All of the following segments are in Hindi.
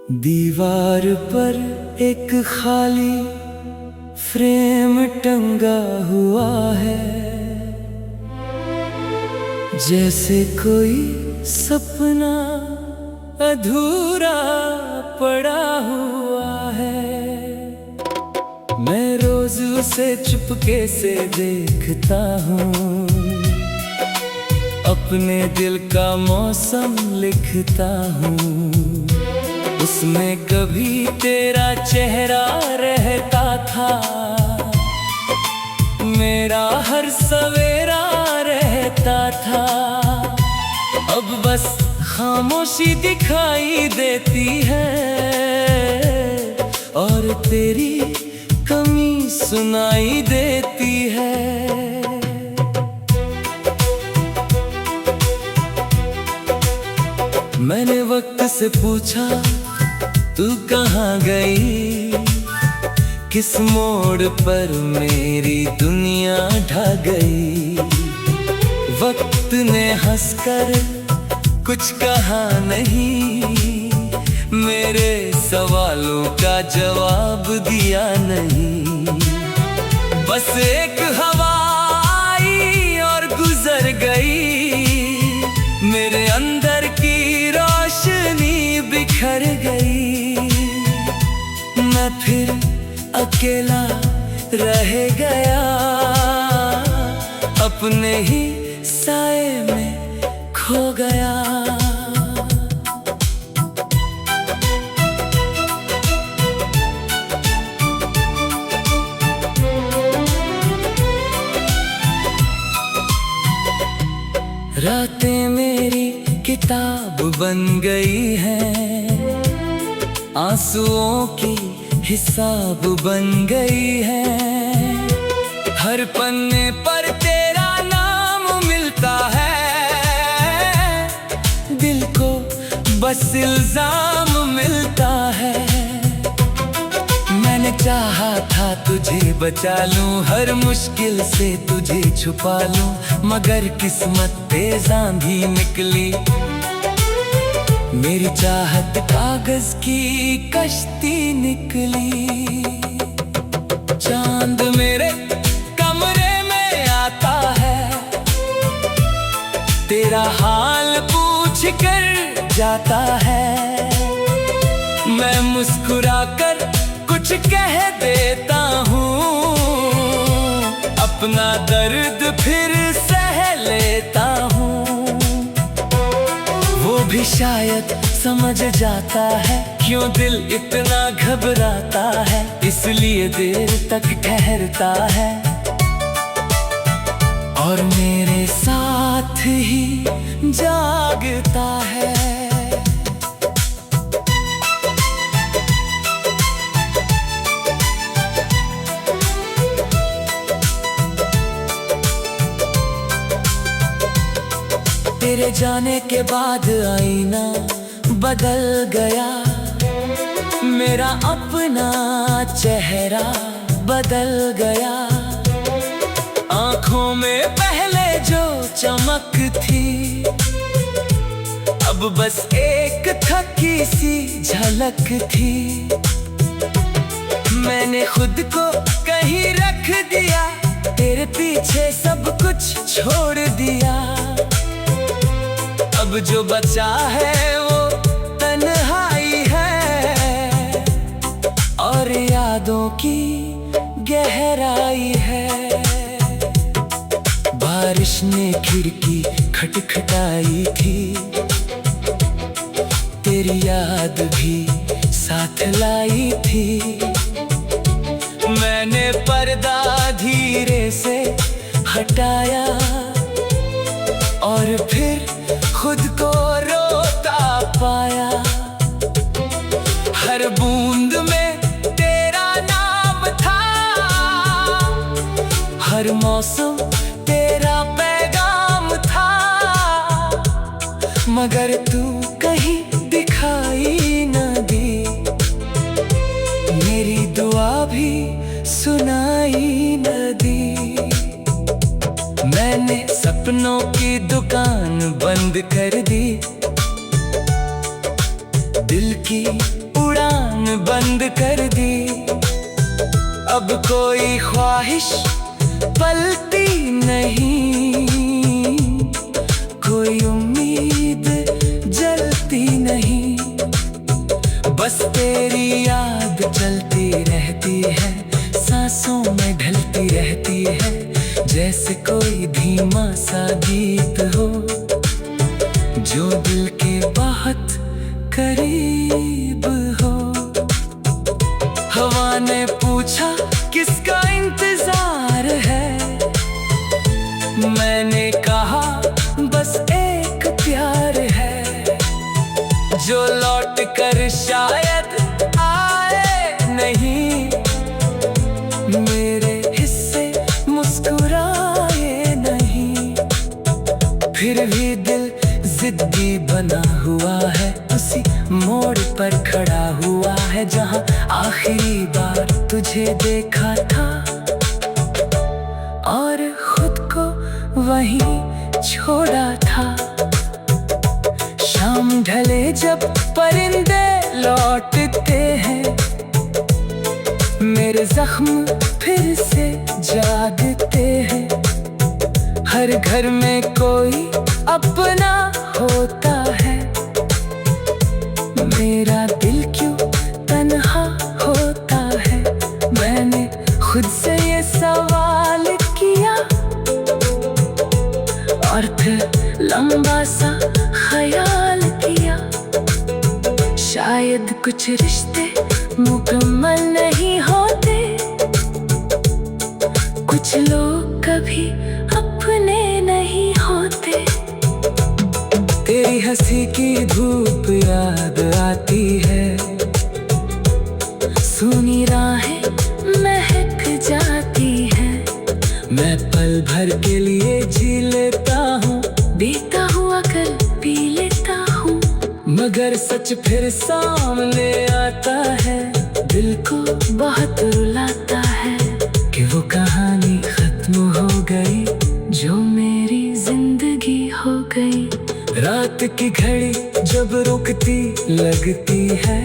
दीवार पर एक खाली फ्रेम टंगा हुआ है, जैसे कोई सपना अधूरा पड़ा हुआ है। मैं रोज उसे चुपके से देखता हूँ, अपने दिल का मौसम लिखता हूँ। उसमें कभी तेरा चेहरा रहता था, मेरा हर सवेरा रहता था। अब बस खामोशी दिखाई देती है और तेरी कमी सुनाई देती है। मैंने वक्त से पूछा तू कहाँ गई, किस मोड़ पर मेरी दुनिया ढा गई। वक्त ने हंसकर कुछ कहा नहीं, मेरे सवालों का जवाब दिया नहीं। बस एक हवा आई और गुजर गई, मेरे अंदर की रोशनी बिखर गई। मैं फिर अकेला रह गया, अपने ही साए में खो गया। रातें मेरी किताब बन गई हैं, आंसुओं की हिसाब बन गई है। हर पन्ने पर तेरा नाम मिलता है, दिल को बस इल्जाम मिलता है। मैंने चाहा था तुझे बचा लूं, हर मुश्किल से तुझे छुपा लूं, मगर किस्मत तेज आंधी निकली। मेरी चाहत कागज की कश्ती निकली। चांद मेरे कमरे में आता है, तेरा हाल पूछ कर जाता है। मैं मुस्कुराकर कुछ कह देता हूँ, अपना दर्द फिर सह लेता हूँ। वो भी शायद समझ जाता है, क्यों दिल इतना घबराता है, इसलिए देर तक ठहरता है और मेरे साथ ही जागता है। तेरे जाने के बाद आईना बदल गया, मेरा अपना चेहरा बदल गया। आंखों में पहले जो चमक थी, अब बस एक थकी सी झलक थी। मैंने खुद को कहीं रख दिया, तेरे पीछे सब कुछ छोड़ दिया। अब जो बचा है वो तन्हाई है और यादों की गहराई है। बारिश ने खिड़की खटखटाई थी, तेरी याद भी साथ लाई थी। मैंने पर्दा धीरे से हटाया और फिर खुद को रोता पाया। हर बूंद में तेरा नाम था, हर मौसम तेरा पैगाम था, मगर तू कहीं दिखाई न दी। मेरी दुआ भी सुनाई न दी। मैंने सपनों की दुकान बंद कर दी, दिल की दुकान बंद कर दी। अब कोई ख्वाहिश पलती नहीं, कोई उम्मीद जलती नहीं। बस तेरी याद चलती रहती है, सांसों में ढलती रहती है, जैसे कोई धीमा सा गीत हो जो दिल के बहुत करीब हो। हवा ने पूछा किसका इंतजार है, मैंने कहा बस एक प्यार है, जो लौट कर शायद आए नहीं, मेरे हिस्से मुस्कुराए नहीं। फिर भी दिल जिद्दी बना हुआ है, उसी मोड़ पर खड़ा हुआ है जहां आखिरी बार तुझे देखा था, और खुद को वहीं छोड़ा था। शाम ढले जब परिंदे लौटते हैं, मेरे जख्म फिर से जागते हैं। हर घर में कोई अपना होता है, मेरा दिल क्यों तन्हा होता है। मैंने खुद से ये सवाल किया, और फिर लंबा सा ख्याल किया। शायद कुछ रिश्ते मुकम्मल नहीं होते, कुछ लोग कभी अपने नहीं होते। तेरी हंसी की धूप याद आती है, सूनी राहें महक जाती हैं। मैं पल भर के लिए जी लेता हूँ, बीता हुआ कल पी लेता हूँ, मगर सच फिर सामने आता है। दिल को बहुत रुलाता है कि वो कहानी खत्म हो गई जो मेरी जिंदगी हो गई। रात की घड़ी जब रुकती लगती है,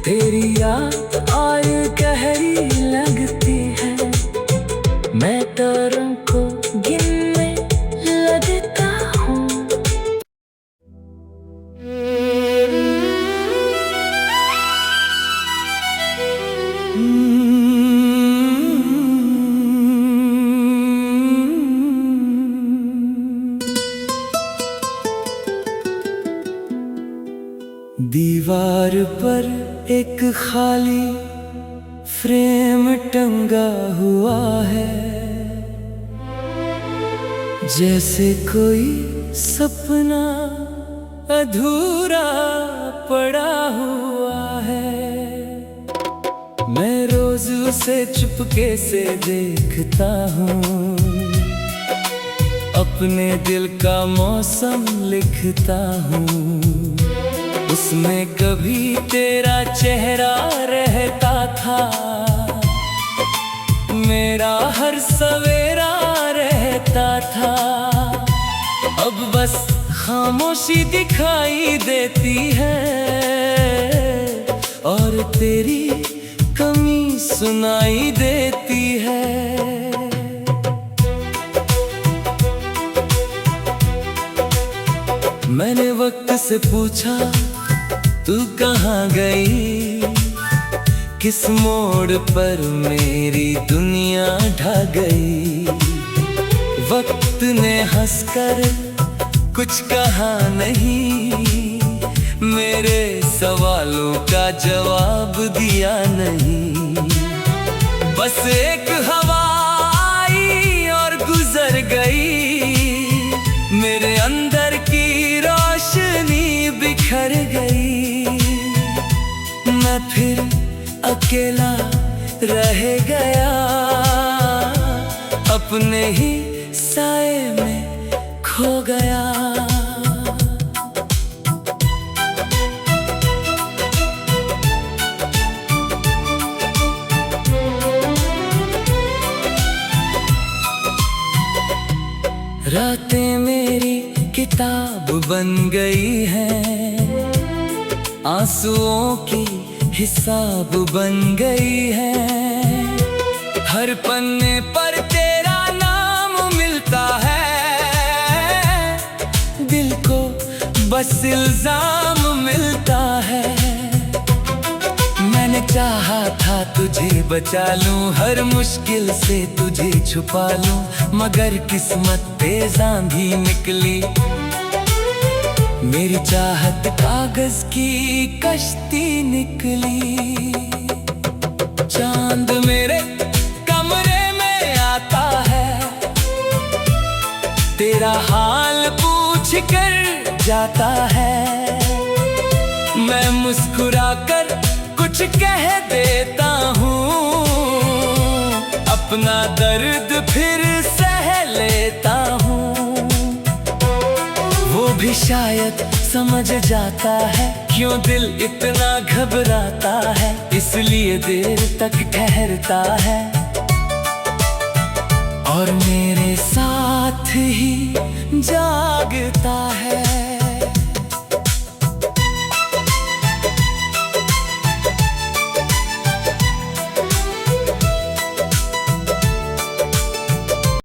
तेरी याद और गहरी लगती है। मैं तारों को गिनने लगता हूँ। दीवार पर एक खाली फ्रेम टंगा हुआ है, जैसे कोई सपना अधूरा पड़ा हुआ है। मैं रोज उसे चुपके से देखता हूँ, अपने दिल का मौसम लिखता हूँ। उसमें कभी तेरा चेहरा रहता था, मेरा हर सवेरा रहता था। अब बस खामोशी दिखाई देती है, और तेरी कमी सुनाई देती है। मैंने वक्त से पूछा तू कहाँ गई, किस मोड़ पर मेरी दुनिया ढा गई। वक्त ने हंसकर कुछ कहा नहीं, मेरे सवालों का जवाब दिया नहीं। बस एक हवा आई और गुजर गई, मेरे अंदर की रोशनी बिखर गई। मैं फिर अकेला रह गया, अपने ही साए में खो गया। रातें मेरी किताब बन गई हैं, आंसुओं की हिसाब बन गई है। हर पन्ने पर तेरा नाम मिलता है, दिल को बस इल्जाम मिलता है। मैंने चाहा था तुझे बचा लूं, हर मुश्किल से तुझे छुपा लूं, मगर किस्मत तेज आंधी निकली। मेरी चाहत कागज की कश्ती निकली। चांद मेरे कमरे में आता है, तेरा हाल पूछ कर जाता है। मैं मुस्कुराकर कुछ कह देता हूँ, अपना दर्द फिर सह लेता हूँ। वो भी शायद समझ जाता है, क्यों दिल इतना घबराता है, इसलिए देर तक ठहरता है और मेरे साथ ही जागता है।